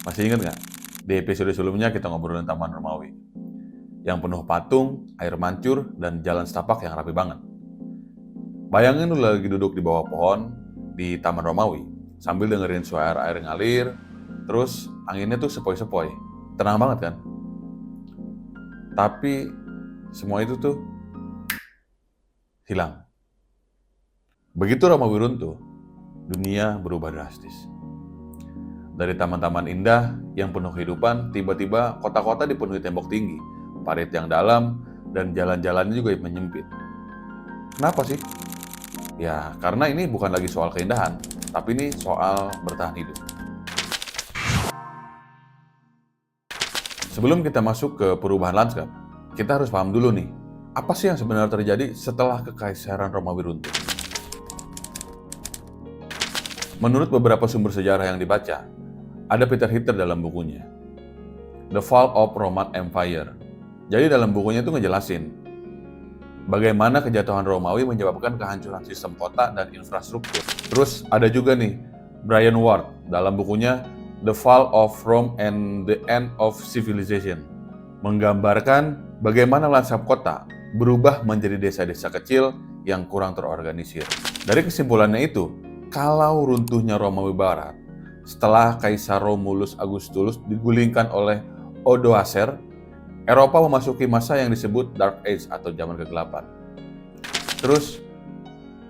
Masih ingat nggak? Di episode sebelumnya kita ngobrolin Taman Romawi, yang penuh patung, air mancur, dan jalan setapak yang rapi banget. Bayangin lu lagi duduk di bawah pohon di Taman Romawi, sambil dengerin suara air ngalir, terus anginnya tuh sepoi-sepoi. Tenang banget kan? Tapi semua itu tuh hilang. Begitu Romawi runtuh, dunia berubah drastis. Dari taman-taman indah yang penuh kehidupan, tiba-tiba kota-kota dipenuhi tembok tinggi, parit yang dalam, dan jalan-jalannya juga menyempit. Kenapa sih? Ya, karena ini bukan lagi soal keindahan, tapi ini soal bertahan hidup. Sebelum kita masuk ke perubahan lanskap, kita harus paham dulu nih, apa sih yang sebenarnya terjadi setelah Kekaisaran Romawi runtuh? Menurut beberapa sumber sejarah yang dibaca, ada Peter Hitter dalam bukunya, The Fall of Roman Empire. Jadi dalam bukunya itu ngejelasin bagaimana kejatuhan Romawi menyebabkan kehancuran sistem kota dan infrastruktur. Terus ada juga nih Brian Ward dalam bukunya The Fall of Rome and the End of Civilization, menggambarkan bagaimana lanskap kota berubah menjadi desa-desa kecil yang kurang terorganisir. Dari kesimpulannya itu, kalau runtuhnya Romawi Barat setelah Kaisar Romulus Augustulus digulingkan oleh Odoacer, Eropa memasuki masa yang disebut Dark Age atau zaman kegelapan. Terus,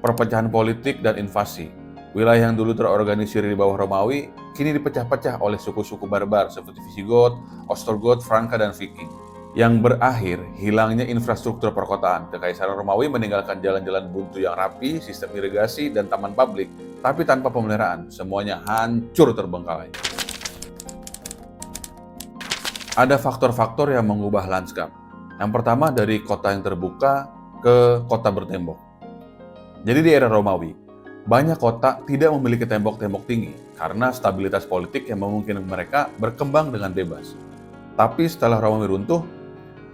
perpecahan politik dan invasi. Wilayah yang dulu terorganisir di bawah Romawi kini dipecah-pecah oleh suku-suku barbar seperti Visigoth, Ostrogoth, Franka, dan Viking. Yang berakhir hilangnya infrastruktur perkotaan. Kekaisaran Romawi meninggalkan jalan-jalan buntu yang rapi, sistem irigasi, dan taman publik, tapi tanpa pemeliharaan. Semuanya hancur terbengkalai. Ada faktor-faktor yang mengubah lanskap. Yang pertama dari kota yang terbuka ke kota bertembok. Jadi di era Romawi, banyak kota tidak memiliki tembok-tembok tinggi karena stabilitas politik yang memungkinkan mereka berkembang dengan bebas. Tapi setelah Romawi runtuh,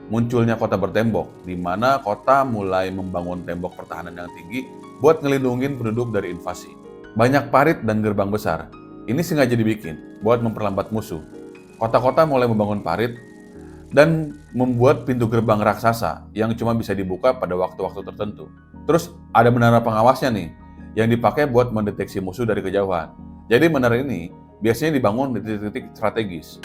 munculnya kota bertembok, di mana kota mulai membangun tembok pertahanan yang tinggi buat ngelindungin penduduk dari invasi. Banyak parit dan gerbang besar. Ini sengaja dibikin buat memperlambat musuh. Kota-kota mulai membangun parit dan membuat pintu gerbang raksasa yang cuma bisa dibuka pada waktu-waktu tertentu. Terus ada menara pengawasnya nih, yang dipakai buat mendeteksi musuh dari kejauhan. Jadi menara ini biasanya dibangun di titik-titik strategis.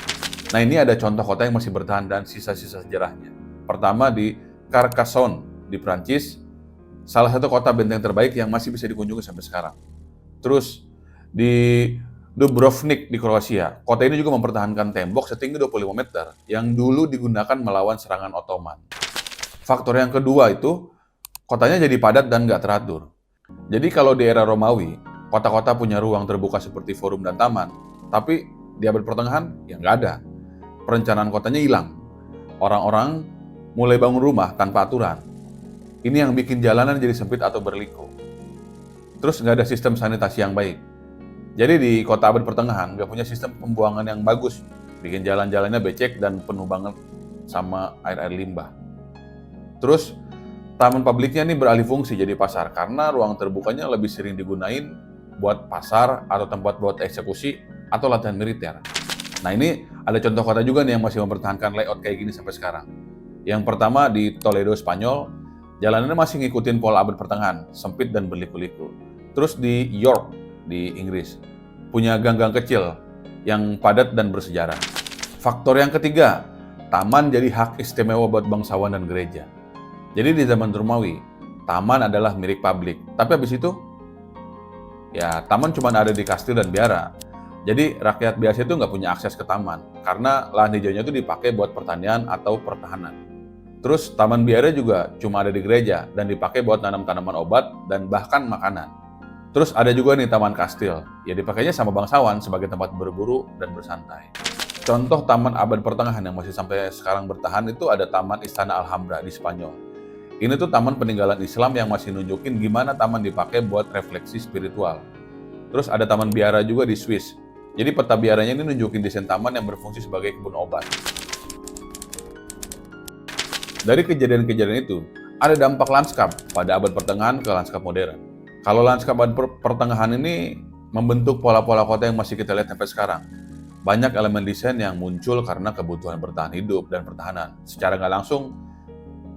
Nah, ini ada contoh kota yang masih bertahan dan sisa-sisa sejarahnya. Pertama di Carcassonne di Prancis, salah satu kota benteng terbaik yang masih bisa dikunjungi sampai sekarang. Terus di Dubrovnik di Kroasia, kota ini juga mempertahankan tembok setinggi 25 meter yang dulu digunakan melawan serangan Ottoman. Faktor yang kedua itu, kotanya jadi padat dan nggak teratur. Jadi kalau di era Romawi, kota-kota punya ruang terbuka seperti forum dan taman, tapi di abad pertengahan ya nggak ada. Perencanaan kotanya hilang. Orang-orang mulai bangun rumah tanpa aturan. Ini yang bikin jalanan jadi sempit atau berliku. Terus nggak ada sistem sanitasi yang baik. Jadi di kota abad pertengahan nggak punya sistem pembuangan yang bagus. Bikin jalan-jalannya becek dan penuh banget sama air-air limbah. Terus taman publiknya nih beralih fungsi jadi pasar karena ruang terbukanya lebih sering digunain buat pasar atau tempat buat eksekusi atau latihan militer. Nah, ini ada contoh kota juga nih yang masih mempertahankan layout kayak gini sampai sekarang. Yang pertama di Toledo, Spanyol, jalanannya masih ngikutin pola abad pertengahan, sempit dan berliku-liku. Terus di York, di Inggris, punya gang-gang kecil yang padat dan bersejarah. Faktor yang ketiga, taman jadi hak istimewa buat bangsawan dan gereja. Jadi di zaman Romawi, taman adalah milik publik. Tapi habis itu, ya taman cuma ada di kastil dan biara. Jadi rakyat biasa itu nggak punya akses ke taman, karena lahan hijaunya itu dipakai buat pertanian atau pertahanan. Terus taman biara juga cuma ada di gereja dan dipakai buat nanam tanaman obat dan bahkan makanan. Terus ada juga nih taman kastil, ya dipakainya sama bangsawan sebagai tempat berburu dan bersantai. Contoh taman abad pertengahan yang masih sampai sekarang bertahan itu ada Taman Istana Alhambra di Spanyol. Ini tuh taman peninggalan Islam yang masih nunjukin gimana taman dipakai buat refleksi spiritual. Terus ada taman biara juga di Swiss. Jadi peta biaranya ini nunjukin desain taman yang berfungsi sebagai kebun obat. Dari kejadian-kejadian itu, ada dampak lanskap pada abad pertengahan ke lanskap modern. Kalau lanskap abad pertengahan ini membentuk pola-pola kota yang masih kita lihat sampai sekarang. banyak elemen desain yang muncul karena kebutuhan bertahan hidup dan pertahanan. Secara nggak langsung,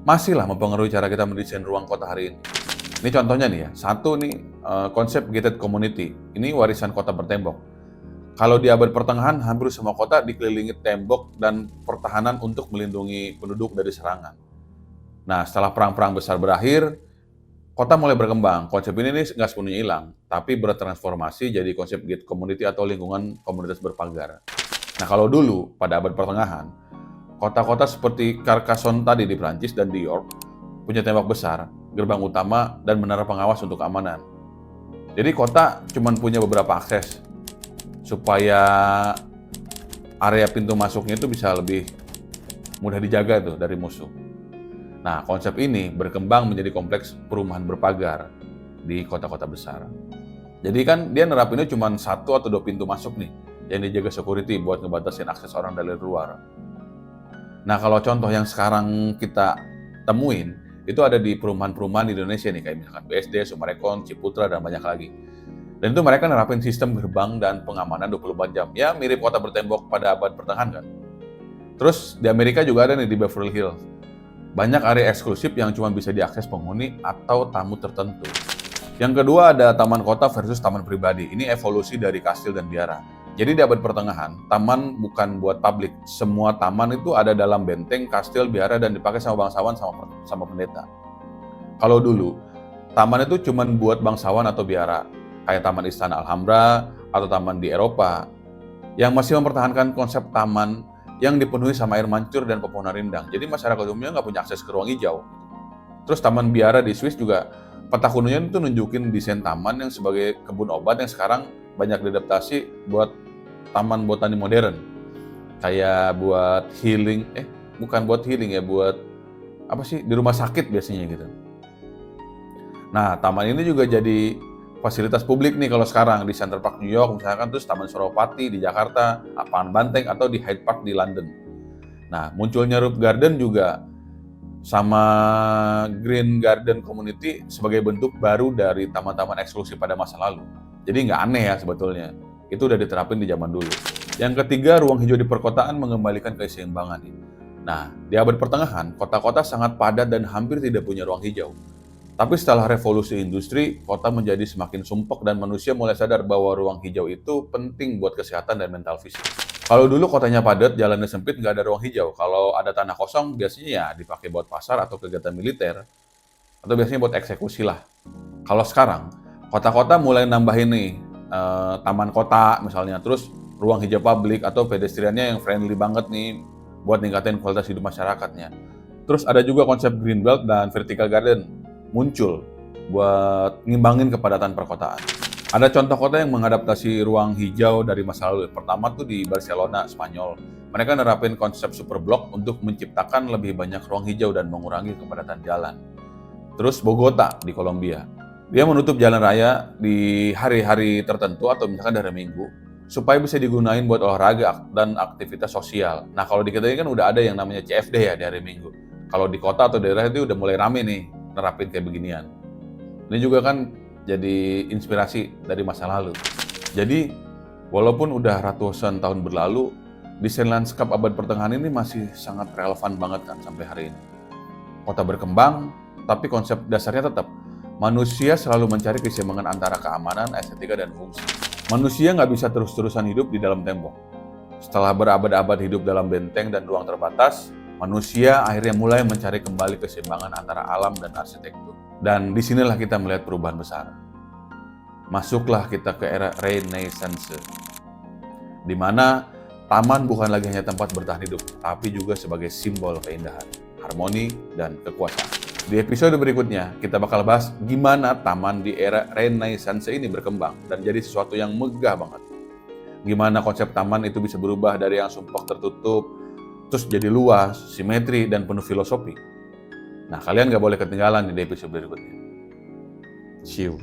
masihlah mempengaruhi cara kita mendesain ruang kota hari ini. Ini contohnya nih ya, satu nih konsep gated community. Ini warisan kota bertembok. Kalau di abad pertengahan, hampir semua kota dikelilingi tembok dan pertahanan untuk melindungi penduduk dari serangan. Nah, setelah perang-perang besar berakhir, kota mulai berkembang. Konsep ini nih nggak sepenuhnya hilang, tapi bertransformasi jadi konsep gated community atau lingkungan komunitas berpagar. Nah, kalau dulu, pada abad pertengahan, kota-kota seperti Carcassonne tadi di Prancis dan di York punya tembok besar, gerbang utama, dan menara pengawas untuk keamanan. Jadi kota cuma punya beberapa akses, supaya area pintu masuknya itu bisa lebih mudah dijaga tuh dari musuh. Nah, konsep ini berkembang menjadi kompleks perumahan berpagar di kota-kota besar. Jadi kan dia nerapinnya cuma 1 atau 2 pintu masuk nih, yang dijaga security buat ngebatasin akses orang dari luar. Nah, kalau contoh yang sekarang kita temuin, itu ada di perumahan-perumahan di Indonesia nih, kayak misalkan BSD, Summarecon, Ciputra, dan banyak lagi. Dan itu mereka nerapin sistem gerbang dan pengamanan 24 jam. Ya, mirip kota bertembok pada abad pertengahan kan. Terus di Amerika juga ada nih di Beverly Hills. Banyak area eksklusif yang cuma bisa diakses penghuni atau tamu tertentu. Yang kedua ada taman kota versus taman pribadi. Ini evolusi dari kastil dan biara. Jadi di abad pertengahan, taman bukan buat publik. Semua taman itu ada dalam benteng, kastil, biara, dan dipakai sama bangsawan sama pendeta. Kalau dulu, taman itu cuma buat bangsawan atau biara, kayak Taman Istana Alhambra atau taman di Eropa, yang masih mempertahankan konsep taman yang dipenuhi sama air mancur dan pepohonan rindang. Jadi masyarakat umumnya nggak punya akses ke ruang hijau. Terus taman biara di Swiss juga, peta kunonya itu nunjukin desain taman yang sebagai kebun obat yang sekarang banyak diadaptasi buat taman botani modern. Kayak buat healing, bukan buat healing ya, buat apa sih, di rumah sakit biasanya gitu. Nah, taman ini juga jadi fasilitas publik nih kalau sekarang di Center Park New York misalkan, terus Taman Suropati di Jakarta, Lapangan Banteng, atau di Hyde Park di London. Nah, munculnya Roof Garden juga sama Green Garden Community sebagai bentuk baru dari taman-taman eksklusif pada masa lalu. Jadi nggak aneh ya sebetulnya. Itu udah diterapin di zaman dulu. Yang ketiga, ruang hijau di perkotaan mengembalikan keseimbangan. Nah, di abad pertengahan, kota-kota sangat padat dan hampir tidak punya ruang hijau. Tapi setelah revolusi industri, kota menjadi semakin sumpek dan manusia mulai sadar bahwa ruang hijau itu penting buat kesehatan dan mental fisik. Kalau dulu kotanya padat, jalannya sempit, nggak ada ruang hijau. Kalau ada tanah kosong, biasanya ya dipakai buat pasar atau kegiatan militer, atau biasanya buat eksekusi lah. Kalau sekarang, kota-kota mulai nambahin nih, taman kota misalnya, terus ruang hijau publik atau pedestriannya yang friendly banget nih, buat ningkatin kualitas hidup masyarakatnya. Terus ada juga konsep green belt dan vertical garden muncul buat ngimbangin kepadatan perkotaan. Ada contoh kota yang mengadaptasi ruang hijau dari masa lalu. Pertama tuh di Barcelona, Spanyol. Mereka nerapin konsep superblok untuk menciptakan lebih banyak ruang hijau dan mengurangi kepadatan jalan. Terus Bogota di Kolombia. Dia menutup jalan raya di hari-hari tertentu atau misalkan dari Minggu supaya bisa digunain buat olahraga dan aktivitas sosial. Nah, kalau di kita ini kan udah ada yang namanya CFD ya di hari Minggu. Kalau di kota atau daerah itu udah mulai rame nih nerapin kayak beginian. Ini juga kan jadi inspirasi dari masa lalu. Jadi, walaupun udah ratusan tahun berlalu, desain lanskap abad pertengahan ini masih sangat relevan banget kan sampai hari ini. Kota berkembang, tapi konsep dasarnya tetap. Manusia selalu mencari keseimbangan antara keamanan, estetika, dan fungsi. Manusia nggak bisa terus-terusan hidup di dalam tembok. Setelah berabad-abad hidup dalam benteng dan ruang terbatas, manusia akhirnya mulai mencari kembali keseimbangan antara alam dan arsitektur. Dan disinilah kita melihat perubahan besar. Masuklah kita ke era Renaissance, di mana taman bukan lagi hanya tempat bertahan hidup, tapi juga sebagai simbol keindahan, harmoni, dan kekuasaan. Di episode berikutnya, kita bakal bahas gimana taman di era Renaissance ini berkembang dan jadi sesuatu yang megah banget. Gimana konsep taman itu bisa berubah dari yang sumpah tertutup, terus jadi luas, simetri, dan penuh filosofi. Nah, kalian nggak boleh ketinggalan di episode berikutnya. See you.